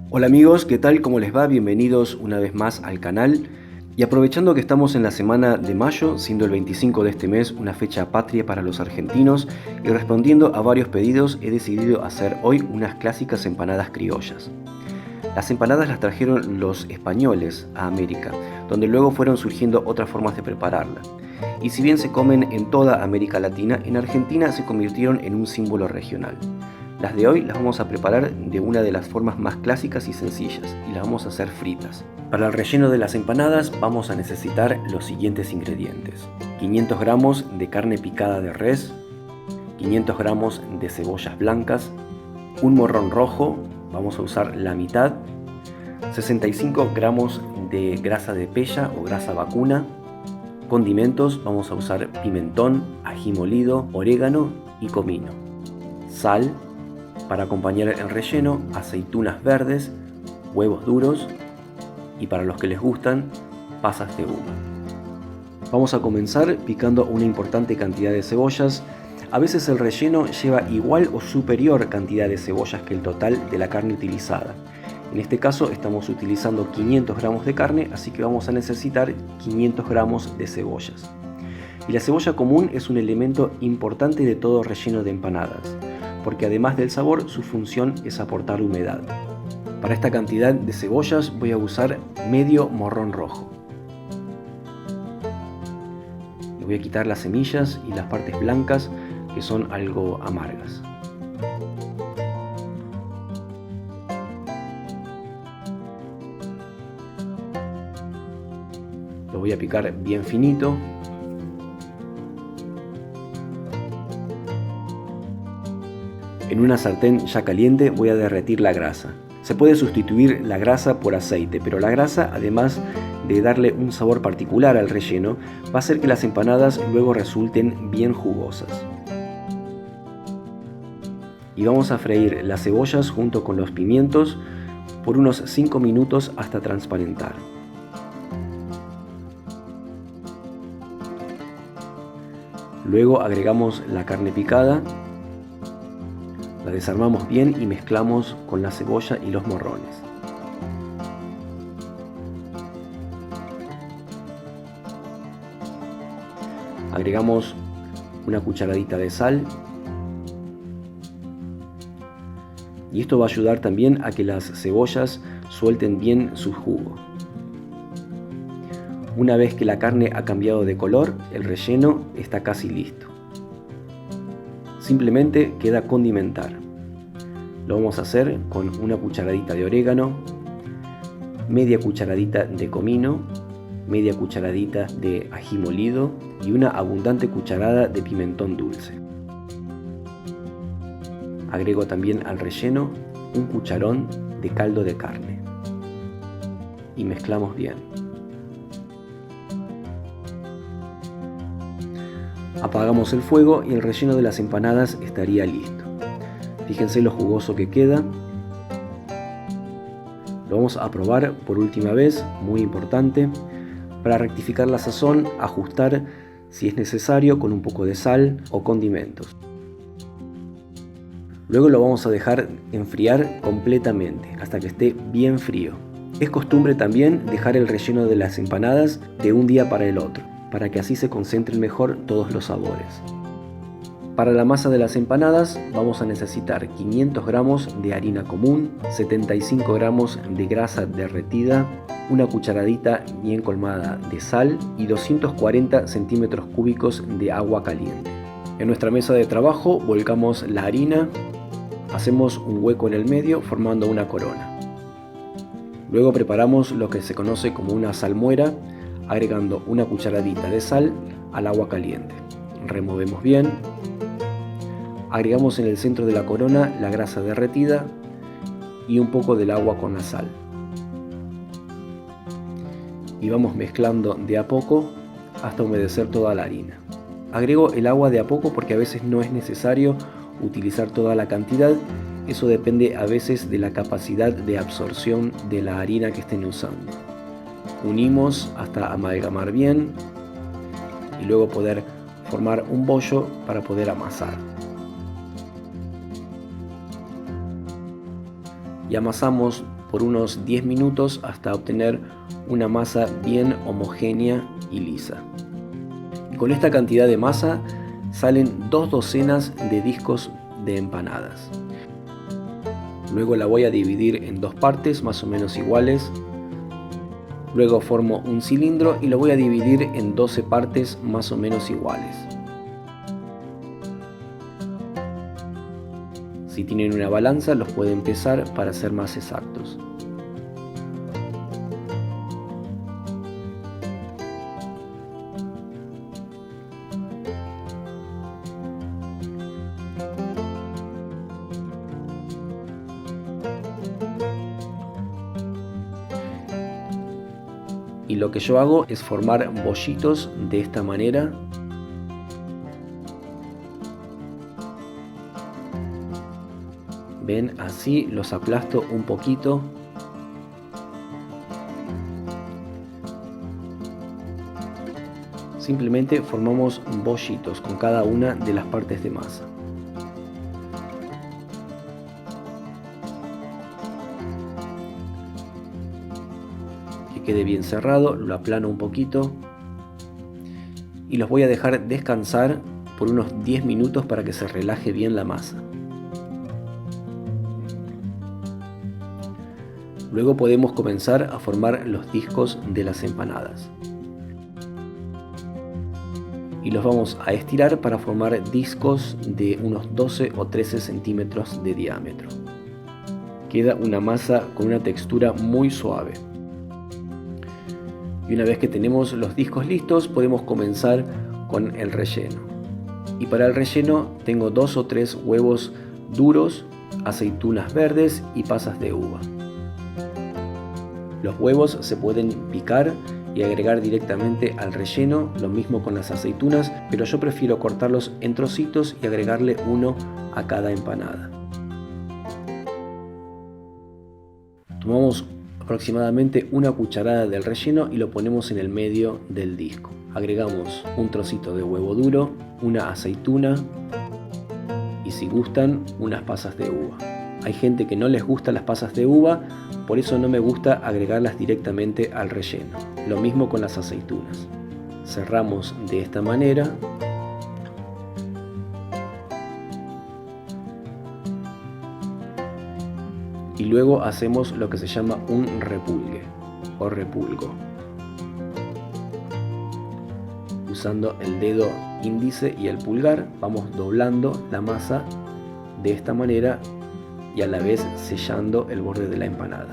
Hola amigos, ¿qué tal? ¿Cómo les va? Bienvenidos una vez más al canal. Y aprovechando que estamos en la semana de mayo, siendo el 25 de este mes una fecha patria para los argentinos, y respondiendo a varios pedidos, he decidido hacer hoy unas clásicas empanadas criollas. Las empanadas las trajeron los españoles a América, donde luego fueron surgiendo otras formas de prepararla. Y si bien se comen en toda América Latina, en Argentina se convirtieron en un símbolo regional. Las de hoy las vamos a preparar de una de las formas más clásicas y sencillas, y las vamos a hacer fritas. Para el relleno de las empanadas vamos a necesitar los siguientes ingredientes: 500 gramos de carne picada de res, 500 gramos de cebollas blancas, un morrón rojo, vamos a usar la mitad, 65 gramos de grasa de pella o grasa vacuna. Condimentos, vamos a usar pimentón, ají molido, orégano y comino. Sal. Para acompañar el relleno, aceitunas verdes, huevos duros y, para los que les gustan, pasas de uva. Vamos a comenzar picando una importante cantidad de cebollas. A veces el relleno lleva igual o superior cantidad de cebollas que el total de la carne utilizada. En este caso estamos utilizando 500 gramos de carne, así que vamos a necesitar 500 gramos de cebollas. Y la cebolla común es un elemento importante de todo relleno de empanadas, porque además del sabor, su función es aportar humedad. Para esta cantidad de cebollas voy a usar medio morrón rojo. Le voy a quitar las semillas y las partes blancas, que son algo amargas. Lo voy a picar bien finito. En una sartén ya caliente voy a derretir la grasa. Se puede sustituir la grasa por aceite, pero la grasa, además de darle un sabor particular al relleno, va a hacer que las empanadas luego resulten bien jugosas. Y vamos a freír las cebollas junto con los pimientos por unos 5 minutos hasta transparentar. Luego agregamos la carne picada. La desarmamos bien y mezclamos con la cebolla y los morrones. Agregamos una cucharadita de sal. Y esto va a ayudar también a que las cebollas suelten bien su jugo. Una vez que la carne ha cambiado de color, el relleno está casi listo. Simplemente queda condimentar. Lo vamos a hacer con una cucharadita de orégano, media cucharadita de comino, media cucharadita de ají molido y una abundante cucharada de pimentón dulce. Agrego también al relleno un cucharón de caldo de carne y mezclamos bien. Apagamos el fuego y el relleno de las empanadas estaría listo. Fíjense lo jugoso que queda. Lo vamos a probar por última vez, muy importante. Para rectificar la sazón, ajustar si es necesario con un poco de sal o condimentos. Luego lo vamos a dejar enfriar completamente hasta que esté bien frío. Es costumbre también dejar el relleno de las empanadas de un día para el otro, para que así se concentren mejor todos los sabores. Para la masa de las empanadas vamos a necesitar 500 gramos de harina común, 75 gramos de grasa derretida, una cucharadita bien colmada de sal y 240 centímetros cúbicos de agua caliente. En nuestra mesa de trabajo volcamos la harina, hacemos un hueco en el medio formando una corona. Luego preparamos lo que se conoce como una salmuera, agregando una cucharadita de sal al agua caliente. Removemos bien. Agregamos en el centro de la corona la grasa derretida y un poco del agua con la sal. Y vamos mezclando de a poco hasta humedecer toda la harina. Agrego el agua de a poco porque a veces no es necesario utilizar toda la cantidad. Eso depende a veces de la capacidad de absorción de la harina que estén usando. Unimos hasta amalgamar bien y luego poder formar un bollo para poder amasar. Y amasamos por unos 10 minutos hasta obtener una masa bien homogénea y lisa. Y con esta cantidad de masa salen 2 docenas de discos de empanadas. Luego la voy a dividir en 2 partes más o menos iguales. Luego formo un cilindro y lo voy a dividir en 12 partes más o menos iguales. Si tienen una balanza los pueden pesar para ser más exactos. Y lo que yo hago es formar bollitos de esta manera. Ven, así los aplasto un poquito. Simplemente formamos bollitos con cada una de las partes de masa. Que quede bien cerrado, lo aplano un poquito y los voy a dejar descansar por unos 10 minutos para que se relaje bien la masa. Luego podemos comenzar a formar los discos de las empanadas. Y los vamos a estirar para formar discos de unos 12 o 13 centímetros de diámetro. Queda una masa con una textura muy suave. Y una vez que tenemos los discos listos, podemos comenzar con el relleno. Y para el relleno tengo 2 o 3 huevos duros, aceitunas verdes y pasas de uva. Los huevos se pueden picar y agregar directamente al relleno, lo mismo con las aceitunas, pero yo prefiero cortarlos en trocitos y agregarle uno a cada empanada. Tomamos aproximadamente una cucharada del relleno y lo ponemos en el medio del disco. Agregamos un trocito de huevo duro, una aceituna y, si gustan, unas pasas de uva. Hay gente que no les gustan las pasas de uva, por eso no me gusta agregarlas directamente al relleno. Lo mismo con las aceitunas. Cerramos de esta manera. Y luego hacemos lo que se llama un repulgue o repulgo. Usando el dedo índice y el pulgar vamos doblando la masa de esta manera y a la vez sellando el borde de la empanada.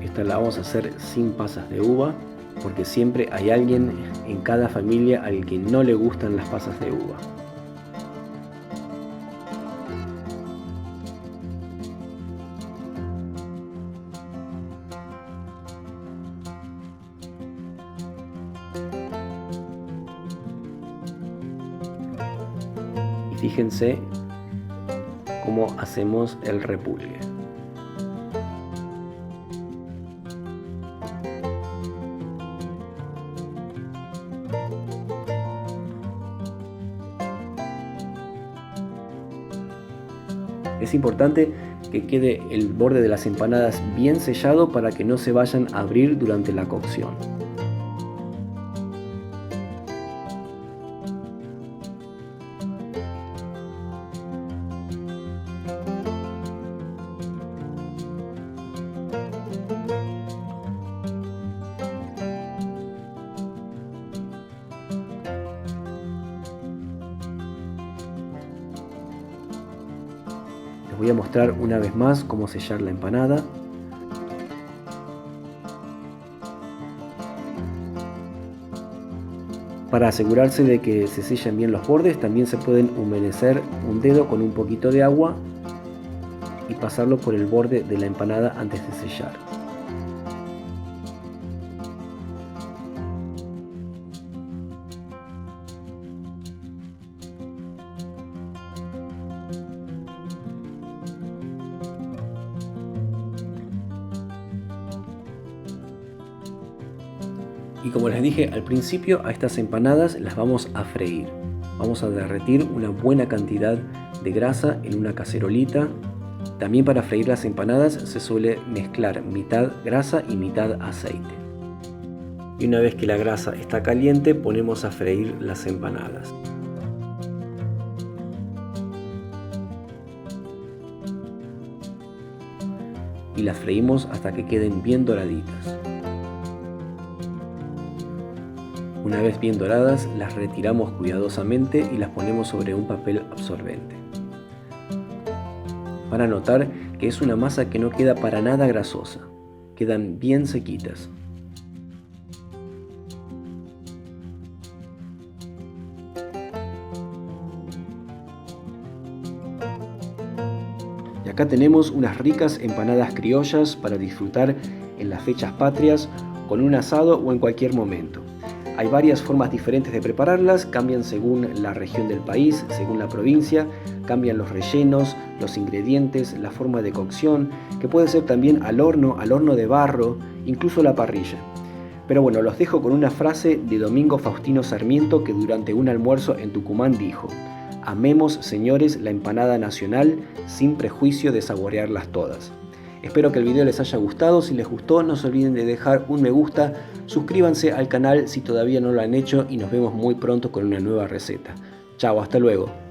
Esta la vamos a hacer sin pasas de uva, porque siempre hay alguien en cada familia al que no le gustan las pasas de uva. Y fíjense cómo hacemos el repulgue. Es importante que quede el borde de las empanadas bien sellado para que no se vayan a abrir durante la cocción. Les voy a mostrar una vez más cómo sellar la empanada. Para asegurarse de que se sellan bien los bordes, también se pueden humedecer un dedo con un poquito de agua y pasarlo por el borde de la empanada antes de sellar. Y como les dije al principio, a estas empanadas las vamos a freír. Vamos a derretir una buena cantidad de grasa en una cacerolita. También para freír las empanadas se suele mezclar mitad grasa y mitad aceite. Y una vez que la grasa está caliente, ponemos a freír las empanadas. Y las freímos hasta que queden bien doraditas. Una vez bien doradas, las retiramos cuidadosamente y las ponemos sobre un papel absorbente. Van a notar que es una masa que no queda para nada grasosa, quedan bien sequitas. Y acá tenemos unas ricas empanadas criollas para disfrutar en las fechas patrias, con un asado o en cualquier momento. Hay varias formas diferentes de prepararlas, cambian según la región del país, según la provincia, cambian los rellenos, los ingredientes, la forma de cocción, que puede ser también al horno de barro, incluso la parrilla. Pero bueno, los dejo con una frase de Domingo Faustino Sarmiento, que durante un almuerzo en Tucumán dijo: "Amemos, señores, la empanada nacional sin prejuicio de saborearlas todas". Espero que el video les haya gustado. Si les gustó, no se olviden de dejar un me gusta, suscríbanse al canal si todavía no lo han hecho y nos vemos muy pronto con una nueva receta. Chao, hasta luego.